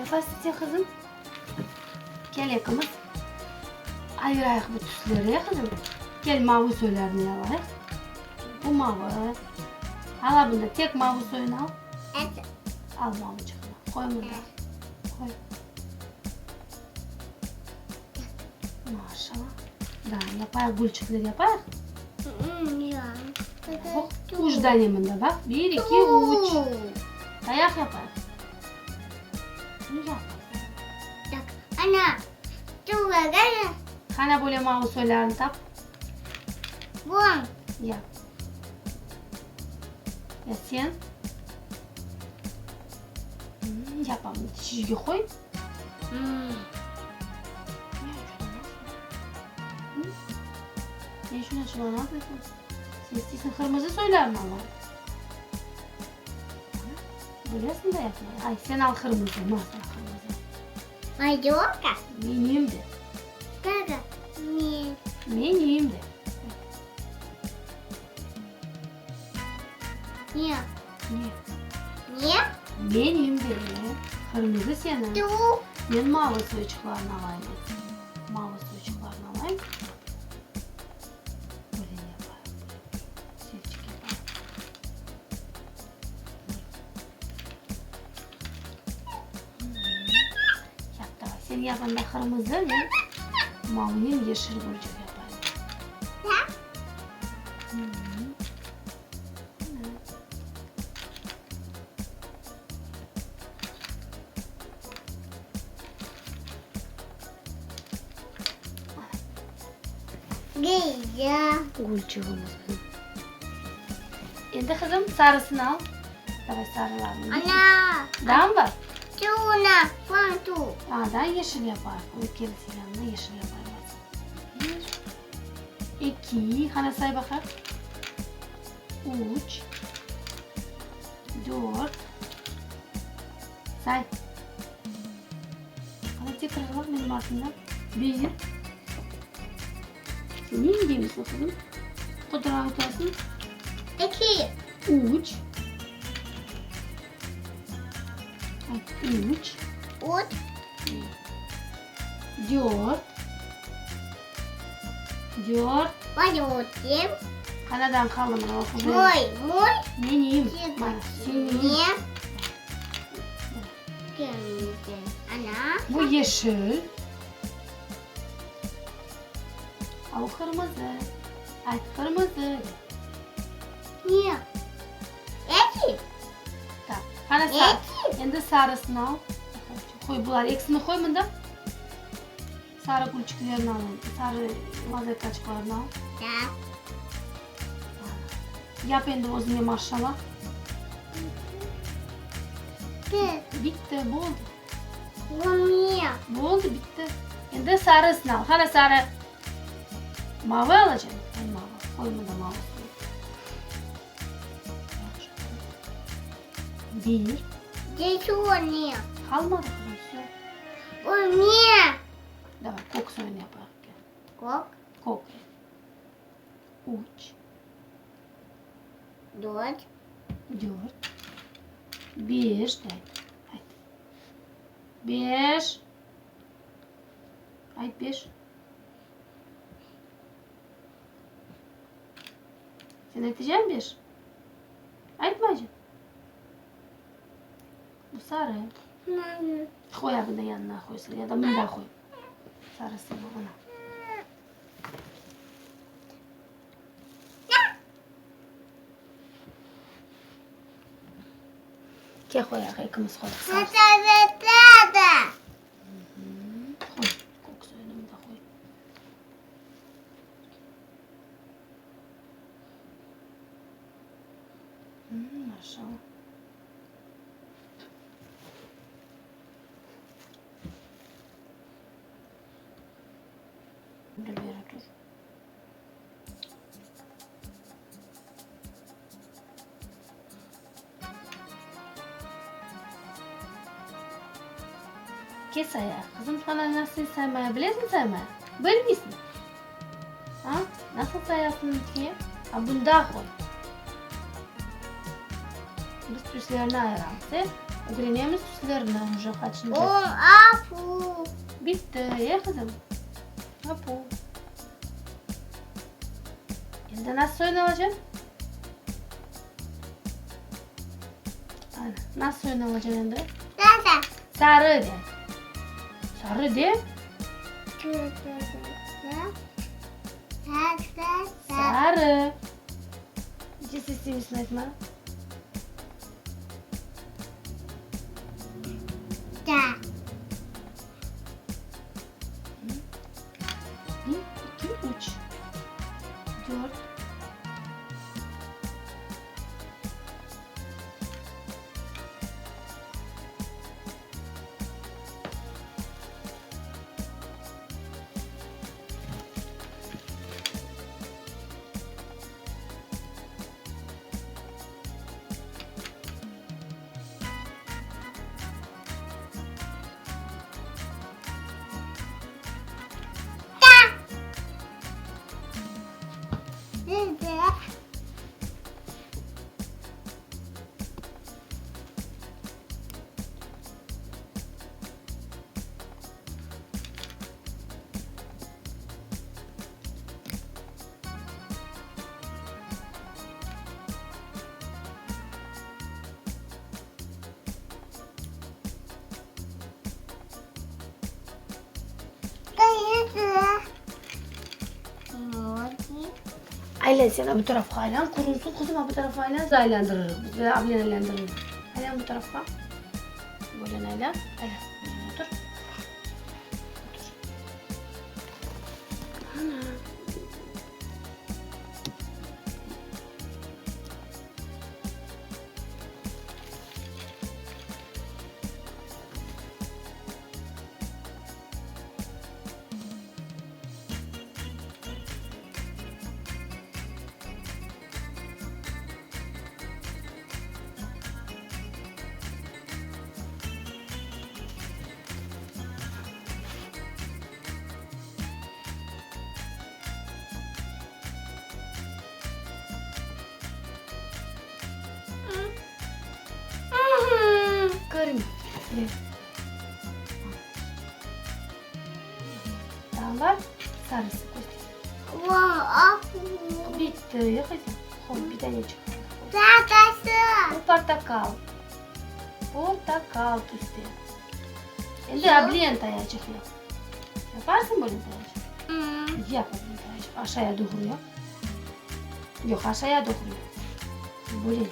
yaparsın ya kızım? Gel yakımız. Ayır ayak bu tüsleri ya kızım. Gel mavi söyler ne var? Bu mavi. Hala bunda tek mavi soyunu al. Evet. Al mavi çıkma. Koy burada. Koy. Maşallah. Daha yapar, gülçükleri yapar. Ya. Bak, uçtan yeminde bak. 1, 2, 3. Ayak yapar. Ne yapar? Bak, ana. Dur gel. Hani böyle mavi söylerini tap. Buang. Yap. Ya sen? Yapalım. Çizgi koy. Ne şuna şuna ne yapıyorsun? Sen istiyorsan kırmızı söyler mi ama? Böylesin de yapma. Ay sen al kırmızı. Nasıl kırmızı? Ay yok. Benim de. Gaga. Ni. Benim de. Niye? Niye? Niye? Benim de. Kırmızı senin. Dur. Ben mavi suçuklarını alayım. Mavi suçuklarını alayım. Böyle yapalım. Silçik yapalım. Yaptı. Senin yapanda kırmızı ve mavinin yeşil gülcük yapalım. Ya. Gel. Gülcüğümüz. Şimdi kızım sarısını al. Evet sarılarını. Ana. Daha mı var? Tuna. Buang tu. Daha yeşil yapar. O gerisi yanına yeşil yapar. 1, 2, hani say bakar. 3, 4, say. Hadi tekrar bak benim aklımdan. 1. Sen niye gidiyorsun kızım? Fotoğrafı tutarsın. 2. 3. 3, 4. 4, 4. Bayu tim. Kanadan kaldım ben okudum. Mui. Benim. Bak senin. Niye? Gel. Ana. Bu yeşil. O kırmızı. Ay kırmızı. Niye? Eki. Tamam. Hani sarı. Şimdi sarısını al. Koy bunlar. Eksini koy bunda. Sarı kulçuklarını al. Sarı mazet kaçıklarını al. Ya. Yap şimdi o zaman maşallah. Bitti. Bu oldu. Bu niye? Bu oldu bitti. Şimdi sarısını al. Hani sarı. Mavi alacaksın. Ay mavi. Koy bunda mavi. 1. Cesu niye? Kalmadı kızım. Söyle. Bu niye? Давай, kok söyle yaparak. Kok. Kok. 3, 4. 4, 1, haydi. 1. Haydi 1. Sen edeceksin 1. Haydi bacım. Bu sarı. Koy abi de yanına koysun ya da bunu da koy. Sarısını ona. Gel koy yakımız koy. Sarısı. Koy. Kok suyunu da koy. Maşallah. Dur bir dur. Kes ayağı. Kızım sana nasıl saymaya bilir misin saymaya? Bilir misin? Ha? Nasıl sayarsın ki? Ha bunu daha koy. Biz süslerini ayıran. Sen Öğrenemiz süslerinden уже kaçıncı. Apu. Bitti ya kızım. Apo. Şimdi nasıl oynanacaksın? Aynen. Nasıl oynanacaksın şimdi? Dada. Sarı de. Sarı de. Sarı. İkisi istiyorsun Esma. Da. 1, 2, 3, 4. Aynen sen bu tarafa aylan. Kurulsun kızım bu tarafa aylan. Zaylandırırız. Biz de ablen aylandırırız. Aylan bu tarafa. Böyle aylan. Aylan. Otur. Otur. Ana. Görün. Tamam bak. Sarısı koy. Apu. Bitti ya kızım. Hop bir tane çık. Dadası. Bu portakal. Portakal tüstü. Şimdi ablen tayacık yap. Yaparsın böyle tayacık. Yap ablen tayacık. Aşağıya doğru. Yok aşağıya doğru. Böyle.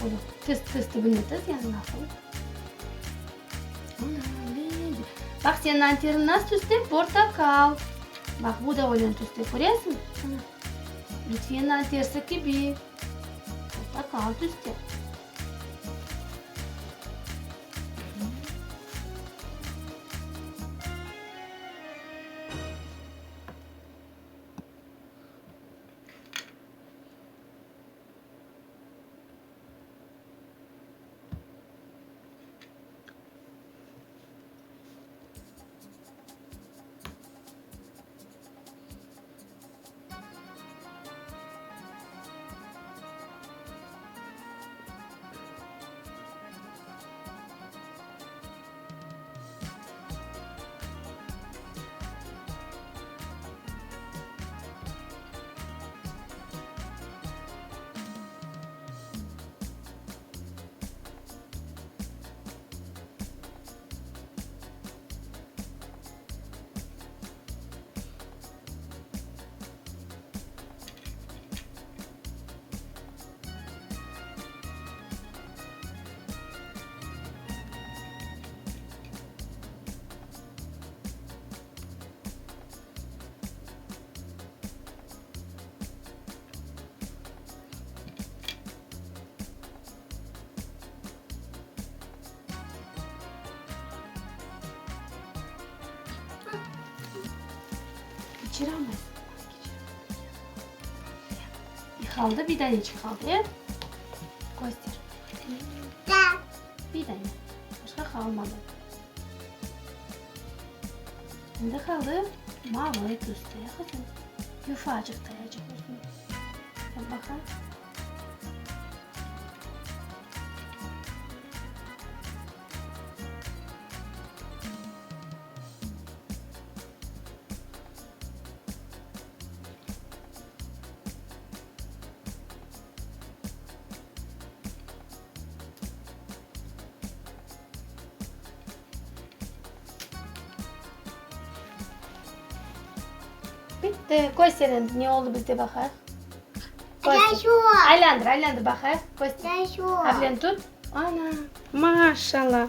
Böyle tıs bunu tıs yanına koy. Bak senin antenin nasıl tüstü? Portakal. Bak bu da öyle tüstü. Görüyorsun mu? Lütfen antersi gibi. Portakal tüstü. Geçiremez. Kaldı bir tane kaldı. Göster. Da. Bir tane. Başka kalmadı. Şimdi kaldı mavi tüste kızım. Yufacık tayacık olsun. Sen bakar. Bitti. Göster ne oldu bizde bakar. Gel Göster. şu. Aylandır bakar. Göster. Gel şu. Ablen tut. Ana. Maşallah.